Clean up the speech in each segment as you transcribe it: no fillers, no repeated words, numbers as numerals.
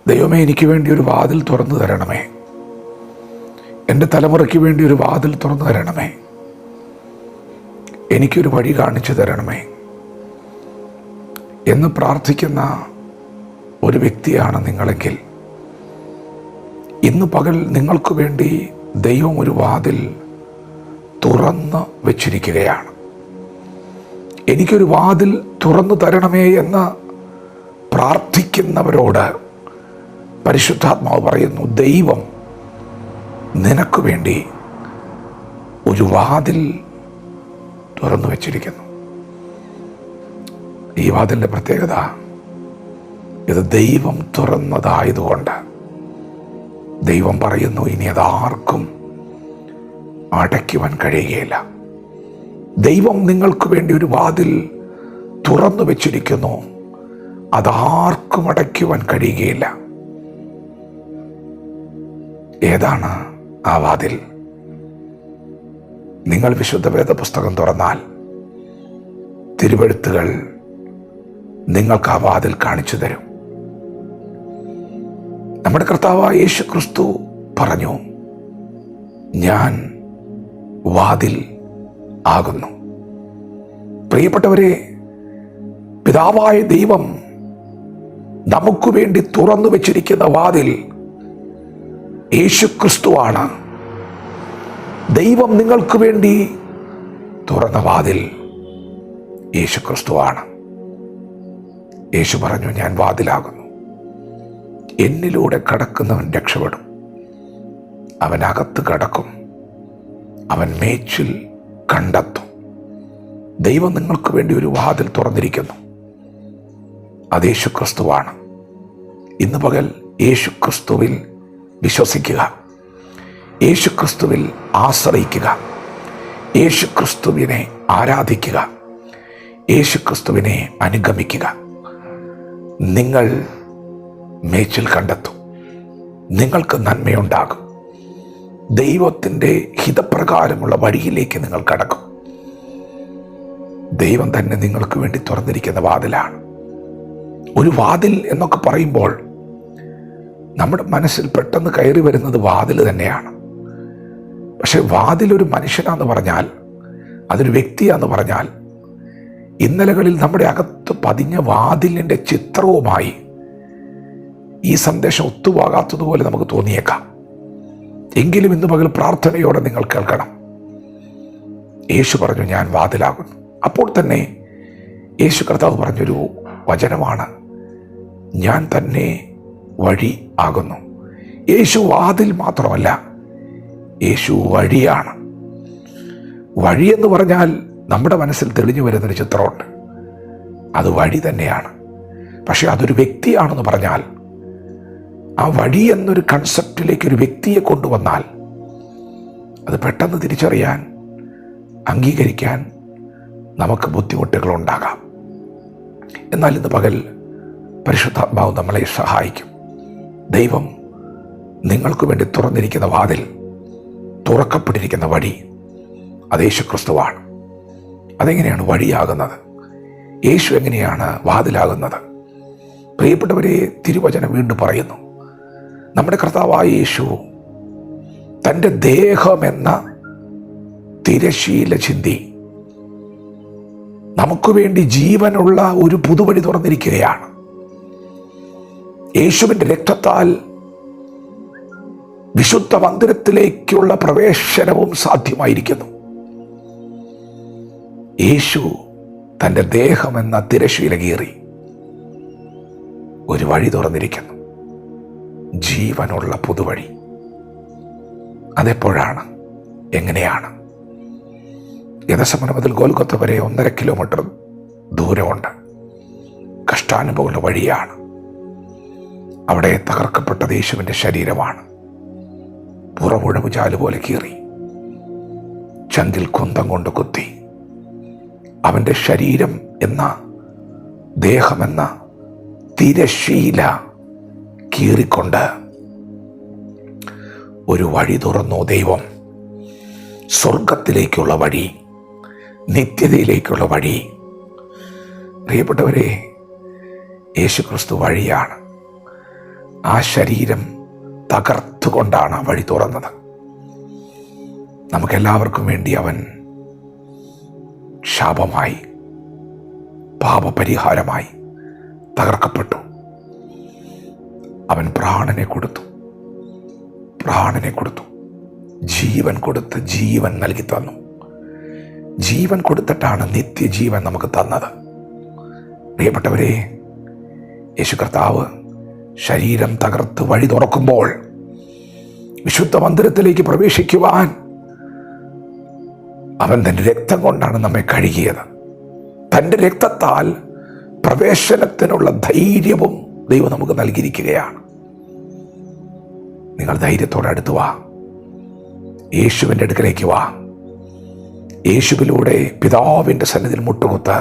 ദൈവമേ, എനിക്ക് വേണ്ടി ഒരു വാതിൽ തുറന്നു തരണമേ. എൻ്റെ തലമുറയ്ക്ക് വേണ്ടി ഒരു വാതിൽ തുറന്നു തരണമേ. എനിക്കൊരു വഴി കാണിച്ചു തരണമേ എന്ന് പ്രാർത്ഥിക്കുന്ന ഒരു വ്യക്തിയാണ് നിങ്ങളെങ്കിൽ, ഇന്ന് പകൽ നിങ്ങൾക്ക് വേണ്ടി ദൈവം ഒരു വാതിൽ തുറന്ന് വച്ചിരിക്കുകയാണ്. എനിക്കൊരു വാതിൽ തുറന്നു തരണമേ എന്ന് പ്രാർത്ഥിക്കുന്നവരോട് പരിശുദ്ധാത്മാവ് പറയുന്നു, ദൈവം നിനക്ക് വേണ്ടി ഒരു വാതിൽ തുറന്നു വച്ചിരിക്കുന്നു. ഈ വാതിലിൻ്റെ പ്രത്യേകത, ഇത് ദൈവം തുറന്നതായതുകൊണ്ട് ദൈവം പറയുന്നു, ഇനി അതാർക്കും അടയ്ക്കുവാൻ കഴിയുകയില്ല. ദൈവം നിങ്ങൾക്ക് വേണ്ടി ഒരു വാതിൽ തുറന്നു വച്ചിരിക്കുന്നു, അതാർക്കും അടയ്ക്കുവാൻ കഴിയുകയില്ല. ഏതാണ് ആ വാതിൽ? നിങ്ങൾ വിശുദ്ധ വേദപുസ്തകം തുറന്നാൽ തിരുവെഴുത്തുകൾ നിങ്ങൾക്ക് ആ വാതിൽ കാണിച്ചു തരും. നമ്മുടെ കർത്താവായ യേശു ക്രിസ്തു പറഞ്ഞു, ഞാൻ വാതിൽ ആകുന്നു. പ്രിയപ്പെട്ടവരെ, പിതാവായ ദൈവം നമുക്ക് വേണ്ടി തുറന്നു വച്ചിരിക്കുന്ന വാതിൽ യേശു ക്രിസ്തുവാണ്. ദൈവം നിങ്ങൾക്ക് വേണ്ടി തുറന്ന വാതിൽ യേശു ക്രിസ്തുവാണ്. യേശു പറഞ്ഞു, ഞാൻ വാതിലാകുന്നു. എന്നിലൂടെ കടക്കുന്നവൻ രക്ഷപ്പെടും. അവനകത്ത് കടക്കും, അവൻ മേച്ചിൽ കണ്ടെത്തും. ദൈവം നിങ്ങൾക്ക് വേണ്ടി ഒരു വാതിൽ തുറന്നിരിക്കുന്നു. അത് യേശു ക്രിസ്തുവാണ്. ഇന്ന് പകൽ യേശു ക്രിസ്തുവിൽ വിശ്വസിക്കുക, യേശു ക്രിസ്തുവിൽ ആശ്രയിക്കുക, യേശു ക്രിസ്തുവിനെ ആരാധിക്കുക, യേശു ക്രിസ്തുവിനെ അനുഗമിക്കുക. നിങ്ങൾ മേച്ചിൽ കണ്ടെത്തും, നിങ്ങൾക്ക് നന്മയുണ്ടാകും. ദൈവത്തിൻ്റെ ഹിതപ്രകാരമുള്ള വഴിയിലേക്ക് നിങ്ങൾ കടക്കും. ദൈവം തന്നെ നിങ്ങൾക്ക് വേണ്ടി തുറന്നിരിക്കുന്ന വാതിലാണ്. ഒരു വാതിൽ എന്നൊക്കെ പറയുമ്പോൾ നമ്മുടെ മനസ്സിൽ പെട്ടെന്ന് കയറി വരുന്നത് വാതിൽ തന്നെയാണ്. പക്ഷെ വാതിലൊരു മനുഷ്യനാന്ന് പറഞ്ഞാൽ, അതൊരു വ്യക്തിയാന്ന് പറഞ്ഞാൽ, ഇന്നലകളിൽ നമ്മുടെ അകത്ത് പതിഞ്ഞ വാതിലിൻ്റെ ചിത്രവുമായി ഈ സന്ദേശം ഒത്തുപോകാത്തതുപോലെ നമുക്ക് തോന്നിയേക്കാം. എങ്കിലും ഇന്ന് പകൽ പ്രാർത്ഥനയോടെ നിങ്ങൾ കേൾക്കണം. യേശു പറഞ്ഞു, ഞാൻ വാതിലാകുന്നു. അപ്പോൾ തന്നെ യേശു കർത്താവ് പറഞ്ഞൊരു വചനമാണ്, ഞാൻ തന്നെ വഴി ആകുന്നു. യേശു വാതിൽ മാത്രമല്ല, യേശു വഴിയാണ്. വഴിയെന്ന് പറഞ്ഞാൽ നമ്മുടെ മനസ്സിൽ തെളിഞ്ഞു വരുന്നൊരു ചിത്രമുണ്ട്, അത് വഴി തന്നെയാണ്. പക്ഷെ അതൊരു വ്യക്തിയാണെന്ന് പറഞ്ഞാൽ, ആ വഴി എന്നൊരു കൺസെപ്റ്റിലേക്ക് ഒരു വ്യക്തിയെ കൊണ്ടുവന്നാൽ അത് പെട്ടെന്ന് തിരിച്ചറിയാൻ, അംഗീകരിക്കാൻ നമുക്ക് ബുദ്ധിമുട്ടുകളുണ്ടാകാം. എന്നാൽ ഇന്ന് പകൽ പരിശുദ്ധാത്മാവ് നമ്മളെ സഹായിക്കും. ദൈവം നിങ്ങൾക്ക് വേണ്ടി തുറന്നിരിക്കുന്ന വാതിൽ, തുറക്കപ്പെട്ടിരിക്കുന്ന വഴി, അത് യേശു ക്രിസ്തുവാണ്. അതെങ്ങനെയാണ് വഴിയാകുന്നത്? യേശു എങ്ങനെയാണ് വാതിലാകുന്നത്? പ്രിയപ്പെട്ടവരെ, തിരുവചനം വീണ്ടും പറയുന്നു, നമ്മുടെ കർത്താവായ യേശു തൻ്റെ ദേഹമെന്ന തിരശീല ചിന്തി നമുക്ക് വേണ്ടി ജീവനുള്ള ഒരു പുതുവഴി തുറന്നിരിക്കുകയാണ്. യേശുവിൻ്റെ രക്തത്താൽ വിശുദ്ധ മന്ദിരത്തിലേക്കുള്ള പ്രവേശനവും സാധ്യമായിരിക്കുന്നു. യേശു തൻ്റെ ദേഹമെന്ന തിരശീല കീറി ഒരു വഴി തുറന്നിരിക്കുന്നു, ജീവനുള്ള പുതുവഴി. അതെപ്പോഴാണ്? എങ്ങനെയാണ്? ഗെത്സമനെ മുതൽ ഗോൽഗൊത്ത വരെ 1.5 കിലോമീറ്റർ ദൂരമുണ്ട്. കഷ്ടാനുഭവമുള്ള വഴിയാണ്. അവിടെ തകർക്കപ്പെട്ട യേശുവിൻ്റെ ശരീരമാണ്. പുറമുഴവ് ചാലുപോലെ കീറി, ചങ്കിൽ കുന്തം കൊണ്ട് കുത്തി, അവൻ്റെ ശരീരം എന്ന ദേഹമെന്ന തിരശീല കീറിക്കൊണ്ട് ഒരു വഴി തുറന്നു ദൈവം. സ്വർഗത്തിലേക്കുള്ള വഴി, നിത്യതയിലേക്കുള്ള വഴി. പ്രിയപ്പെട്ടവരെ, യേശു ക്രിസ്തു വഴിയാണ്. ആ ശരീരം തകർത്തുകൊണ്ടാണ് ആ വഴി തുറന്നത്. നമുക്കെല്ലാവർക്കും വേണ്ടി അവൻ ശാപമായി, പാപപരിഹാരമായി തകർക്കപ്പെട്ടു. അവൻ പ്രാണനെ കൊടുത്തു, ജീവൻ കൊടുത്ത് ജീവൻ നൽകി തന്നു. ജീവൻ കൊടുത്തിട്ടാണ് നിത്യജീവൻ നമുക്ക് തന്നത്. പ്രിയപ്പെട്ടവരെ, യേശു കർത്താവ് ശരീരം തകർത്ത് വഴി തുറക്കുമ്പോൾ വിശുദ്ധ മന്ദിരത്തിലേക്ക് പ്രവേശിക്കുവാൻ അവൻ തൻ്റെ രക്തം കൊണ്ടാണ് നമ്മെ കഴുകിയത്. തൻ്റെ രക്തത്താൽ പ്രവേശനത്തിനുള്ള ധൈര്യവും ദൈവം നമുക്ക് നൽകിയിരിക്കുകയാണ്. നിങ്ങൾ ധൈര്യത്തോടെ അടുത്ത് വാ, യേശുവിൻ്റെ അടുക്കലേക്ക് വാ. യേശുവിലൂടെ പിതാവിൻ്റെ സന്നിധിയിൽ മുട്ടുകുത്ത്.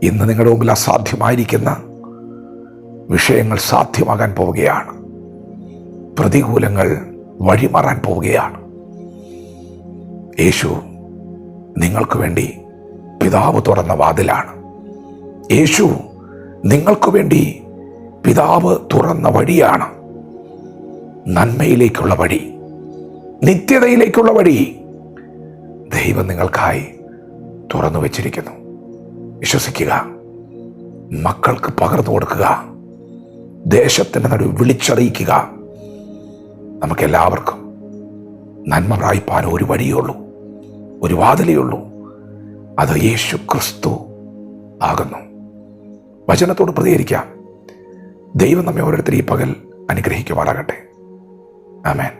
ഇന്ന് നിങ്ങളുടെ മുമ്പിൽ അസാധ്യമായിരിക്കുന്ന വിഷയങ്ങൾ സാധ്യമാകാൻ പോവുകയാണ്. പ്രതികൂലങ്ങൾ വഴിമാറാൻ പോവുകയാണ്. യേശു നിങ്ങൾക്ക് വേണ്ടി പിതാവ് തുറന്ന വാതിലാണ്. യേശു നിങ്ങൾക്ക് വേണ്ടി പിതാവ് തുറന്ന വഴിയാണ്. നന്മയിലേക്കുള്ള വഴി, നിത്യതയിലേക്കുള്ള വഴി ദൈവം നിങ്ങൾക്കായി തുറന്നു വച്ചിരിക്കുന്നു. വിശ്വസിക്കുക, മക്കൾക്ക് പകർന്നു കൊടുക്കുക, ദേശത്തിൻ്റെ നടുവ് വിളിച്ചറിയിക്കുക. നമുക്കെല്ലാവർക്കും നന്മ പ്രാപിപ്പാൻ ഒരു വഴിയേ ഉള്ളൂ, ഒരു വാതിലേ ഉള്ളൂ. അത് യേശു ക്രിസ്തു ആകുന്നു. വചനത്തോട് പ്രതികരിക്കാം. ദൈവം നമ്മെ ഓരോരുത്തരും ഈ പകൽ അനുഗ്രഹിക്കുമാറാകട്ടെ. ആമേൻ.